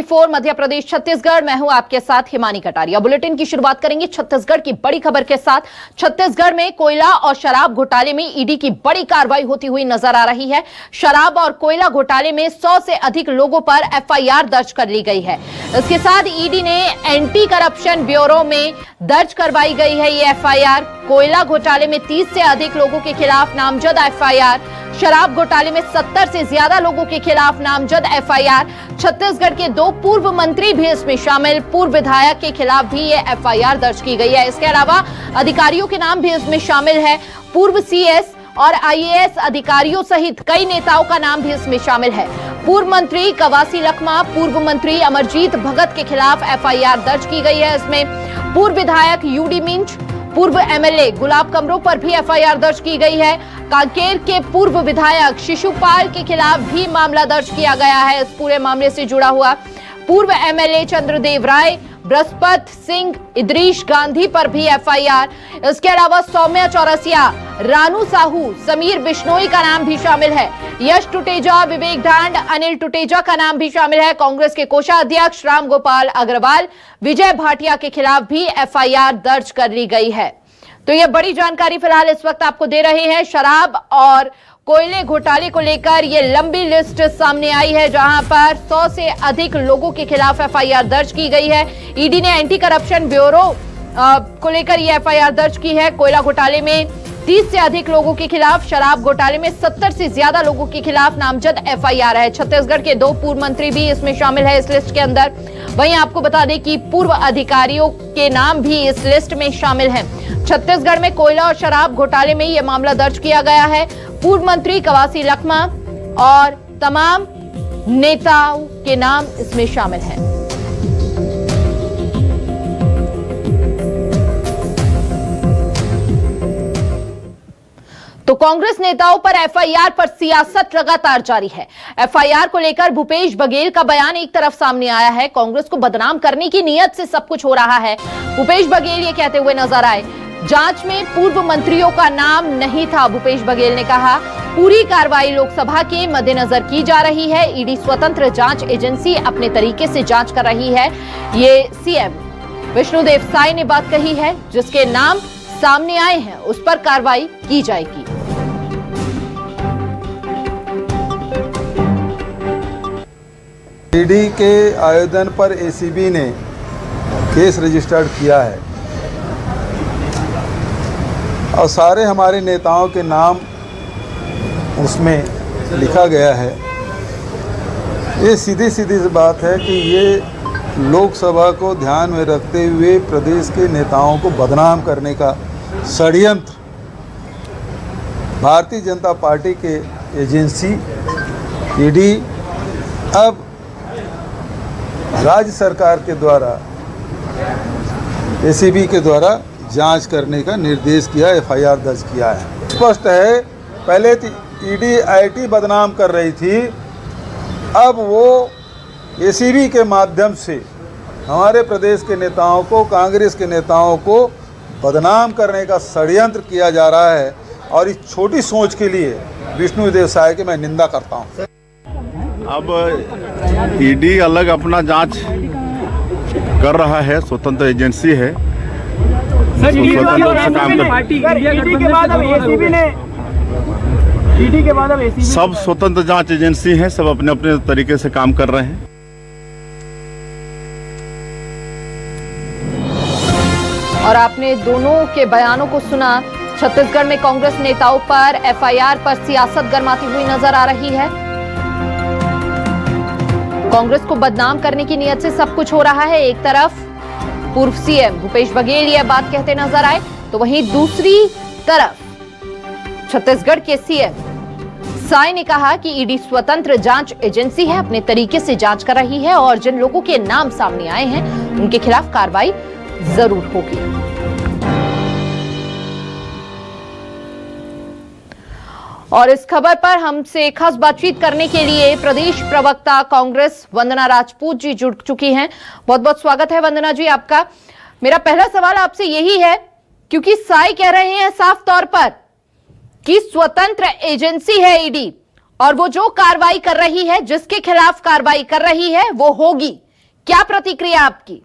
Four Madhya Pradesh Chhattisgarh. मैं हूं आपके साथ हिमानी कटारिया। बुलेटिन की शुरुआत करेंगे छत्तीसगढ़ की बड़ी खबर के साथ। छत्तीसगढ़ में कोयला और शराब घोटाले में ईडी की बड़ी कार्रवाई होती हुई नजर आ रही है। शराब और कोयला घोटाले में 100 से अधिक लोगों पर एफआईआर दर्ज कर ली गई है। इसके साथ ईडी ने एंटी करप्शन ब्यूरो में दर्ज करवाई गई है ये एफआईआर। कोयला घोटाले में 30 से अधिक लोगों के खिलाफ नामजद एफआईआर। शराब घोटाले में 70 से ज्यादा लोगों के खिलाफ नामजद एफआईआर। छत्तीसगढ़ के 2 पूर्व मंत्री भी इसमें शामिल, पूर्व विधायक के खिलाफ भी ये एफआईआर दर्ज की गई है। इसके अलावा अधिकारियों के नाम भी इसमें शामिल है। पूर्व सीएस और आईएएस अधिकारियों सहित कई नेताओं का नाम भी इसमें शामिल है। पूर्व मंत्री कवासी लखमा, पूर्व मंत्री अमरजीत भगत के खिलाफ एफआईआर दर्ज की गई है। इसमें पूर्व विधायक यूडी मिंज, पूर्व एमएलए गुलाब कमरो पर भी एफआईआर दर्ज की गई है। कांकेर के पूर्व विधायक शिशुपाल के खिलाफ भी मामला दर्ज किया गया है। इस पूरे मामले से जुड़ा हुआ पूर्व एमएलए चंद्रदेव राय, बृहस्पत सिंह, इदरीश गांधी पर भी एफआईआर। इसके अलावा सौम्या चौरसिया, रानू साहू, समीर बिश्नोई का नाम भी शामिल है। यश टुटेजा, विवेक ढांड, अनिल टुटेजा का नाम भी शामिल है। कांग्रेस के कोषाध्यक्ष राम गोपाल अग्रवाल, विजय भाटिया के खिलाफ भी एफआईआर दर्ज कर ली गई है। तो यह बड़ी जानकारी फिलहाल इस वक्त आपको दे रहे हैं। शराब और कोयले घोटाले को लेकर ये लंबी लिस्ट सामने आई है, जहां पर 100 से अधिक लोगों के खिलाफ एफआईआर दर्ज की गई है। ईडी ने एंटी करप्शन ब्यूरो को लेकर ये एफआईआर दर्ज की है। कोयला घोटाले में 30 से अधिक लोगों के खिलाफ, शराब घोटाले में 70 से ज्यादा लोगों के खिलाफ नामजद एफआईआर है। छत्तीसगढ़ के 2 पूर्व मंत्री भी इसमें शामिल है इस लिस्ट के अंदर। वहीं आपको बता दें कि पूर्व अधिकारियों के नाम भी इस लिस्ट में शामिल हैं। छत्तीसगढ़ में कोयला और शराब घोटाले में यह मामला दर्ज किया गया है। पूर्व मंत्री कवासी लखमा और तमाम नेताओं के नाम इसमें शामिल हैं। तो कांग्रेस नेताओं पर एफआईआर पर सियासत लगातार जारी है। एफआईआर को लेकर भूपेश बघेल का बयान एक तरफ सामने आया है। कांग्रेस को बदनाम करने की नीयत से सब कुछ हो रहा है। भूपेश बघेल ये कहते हुए नजर आए, जांच में पूर्व मंत्रियों का नाम नहीं था। भूपेश बघेल ने कहा, पूरी कार्रवाई लोकसभा के मद्देनजर की जा रही है। ईडी स्वतंत्र जांच एजेंसी अपने तरीके से जांच कर रही है। ये सीएम विष्णुदेव साय ने बात कही है। जिसके नाम सामने आए हैं उस पर कार्रवाई की जाएगी। ईडी के आवेदन पर एसीबी ने केस रजिस्टर्ड किया है और सारे हमारे नेताओं के नाम उसमें लिखा गया है। ये सीधी सीधी सी बात है कि ये लोकसभा को ध्यान में रखते हुए प्रदेश के नेताओं को बदनाम करने का षड्यंत्र भारतीय जनता पार्टी के एजेंसी ईडी अब राज्य सरकार के द्वारा एसीबी के द्वारा जांच करने का निर्देश किया, एफआईआर दर्ज किया है। स्पष्ट है, पहले ईडी आईटी बदनाम कर रही थी, अब वो एसीबी के माध्यम से हमारे प्रदेश के नेताओं को, कांग्रेस के नेताओं को बदनाम करने का षड्यंत्र किया जा रहा है। और इस छोटी सोच के लिए विष्णुदेव साय की मैं निंदा करता हूँ। अब ईडी अलग अपना जांच कर रहा है, स्वतंत्र एजेंसी है। ईडी के बाद अब एसीबी ने, ईडी के बाद अब एसीबी, सब स्वतंत्र जांच एजेंसी हैं, सब अपने अपने तरीके से काम कर रहे हैं। और आपने दोनों के बयानों को सुना। छत्तीसगढ़ में कांग्रेस नेताओं पर एफआईआर पर सियासत गरमाती हुई नजर आ रही है। कांग्रेस को बदनाम करने की नीयत से सब कुछ हो रहा है। एक तरफ पूर्व सीएम भूपेश बघेल यह बात कहते नजर आए, तो वहीं दूसरी तरफ छत्तीसगढ़ के सीएम साय ने कहा कि ईडी स्वतंत्र जांच एजेंसी है, अपने तरीके से जांच कर रही है और जिन लोगों के नाम सामने आए हैं उनके खिलाफ कार्रवाई जरूर होगी। और इस खबर पर हमसे खास बातचीत करने के लिए प्रदेश प्रवक्ता कांग्रेस वंदना राजपूत जी जुड़ चुकी हैं। बहुत बहुत स्वागत है वंदना जी आपका। मेरा पहला सवाल आपसे यही है, क्योंकि साय कह रहे हैं साफ तौर पर कि स्वतंत्र एजेंसी है ईडी और वो जो कार्रवाई कर रही है, जिसके खिलाफ कार्रवाई कर रही है वो होगी, क्या प्रतिक्रिया आपकी?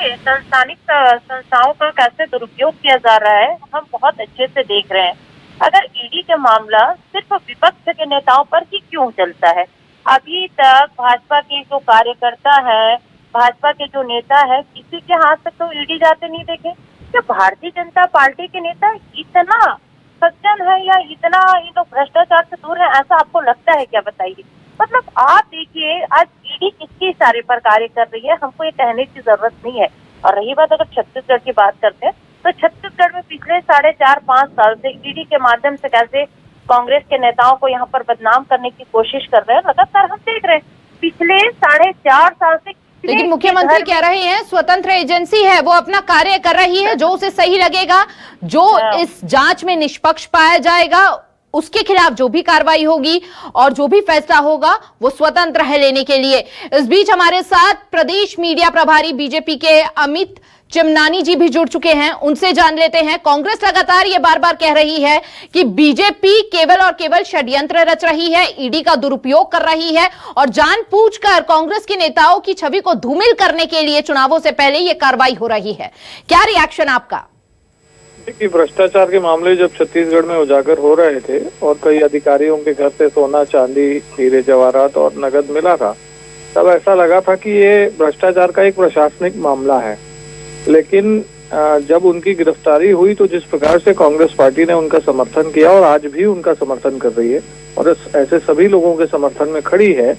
संस्थानिक संस्थाओं का कैसे दुरुपयोग किया जा रहा है हम बहुत अच्छे से देख रहे हैं। अगर ईडी का मामला सिर्फ विपक्ष के नेताओं पर ही क्यों चलता है? अभी तक भाजपा के जो कार्यकर्ता है, भाजपा के जो नेता है, किसी के हाथ तक तो ईडी जाते नहीं देखे। क्या भारतीय जनता पार्टी के नेता इतना सज्जन है या इतना ये लोग भ्रष्टाचार से दूर है, ऐसा आपको लगता है क्या? बताइए। मतलब आप देखिए आज ईडी किसके इशारे पर कार्य कर रही है, हमको ये कहने की जरूरत नहीं है। और रही बात अगर छत्तीसगढ़ की बात करते हैं तो छत्तीसगढ़ में पिछले 4.5-5 साल से ईडी के माध्यम से कैसे कांग्रेस के नेताओं को यहाँ पर बदनाम करने की कोशिश कर रहे हैं, लगातार हम देख रहे हैं। पिछले 4.5 साल से लेकिन मुख्यमंत्री कह रहे हैं स्वतंत्र एजेंसी है, वो अपना कार्य कर रही है, जो उसे सही लगेगा, जो इस जांच में निष्पक्ष पाया जाएगा उसके खिलाफ जो भी कार्रवाई होगी और जो भी फैसला होगा वो स्वतंत्र है लेने के लिए। इस बीच हमारे साथ प्रदेश मीडिया प्रभारी बीजेपी के अमित चिमनानी जी भी जुड़ चुके हैं, उनसे जान लेते हैं। कांग्रेस लगातार ये बार बार कह रही है कि बीजेपी केवल और केवल षड्यंत्र रच रही है, ईडी का दुरुपयोग कर रही है और जानबूझकर कांग्रेस के नेताओं की छवि को धूमिल करने के लिए चुनावों से पहले ये कार्रवाई हो रही है। क्या रिएक्शन आपका? कि भ्रष्टाचार के मामले जब छत्तीसगढ़ में उजागर हो रहे थे और कई अधिकारियों के घर से सोना, चांदी, हीरे जवाहरात और नगद मिला था, तब ऐसा लगा था कि ये भ्रष्टाचार का एक प्रशासनिक मामला है। लेकिन जब उनकी गिरफ्तारी हुई तो जिस प्रकार से कांग्रेस पार्टी ने उनका समर्थन किया और आज भी उनका समर्थन कर रही है और ऐसे सभी लोगों के समर्थन में खड़ी है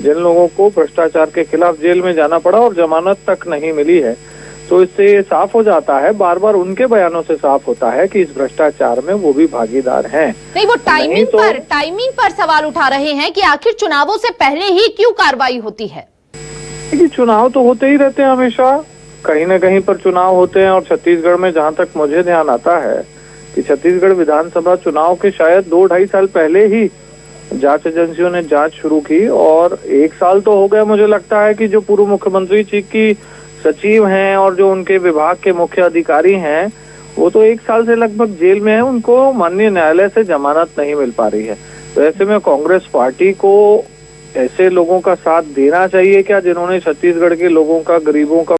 जिन लोगों को भ्रष्टाचार के खिलाफ जेल में जाना पड़ा और जमानत तक नहीं मिली है, तो इससे ये साफ हो जाता है, बार बार उनके बयानों से साफ होता है कि इस भ्रष्टाचार में वो भी भागीदार हैं। नहीं, वो टाइमिंग पर सवाल उठा रहे हैं कि आखिर चुनावों से पहले ही क्यों कार्रवाई होती है? देखिए, चुनाव तो होते ही रहते हैं, हमेशा कहीं न कहीं पर चुनाव होते हैं। और छत्तीसगढ़ में जहां तक मुझे ध्यान आता है कि छत्तीसगढ़ विधानसभा चुनाव के शायद 2-2.5 साल पहले ही जांच एजेंसियों ने जांच शुरू की और 1 साल तो हो गया। मुझे लगता है कि जो पूर्व मुख्यमंत्री जी की सचिव हैं और जो उनके विभाग के मुख्य अधिकारी हैं वो तो 1 साल से लगभग जेल में है, उनको माननीय न्यायालय से जमानत नहीं मिल पा रही है। तो ऐसे में कांग्रेस पार्टी को ऐसे लोगों का साथ देना चाहिए क्या जिन्होंने छत्तीसगढ़ के लोगों का, गरीबों का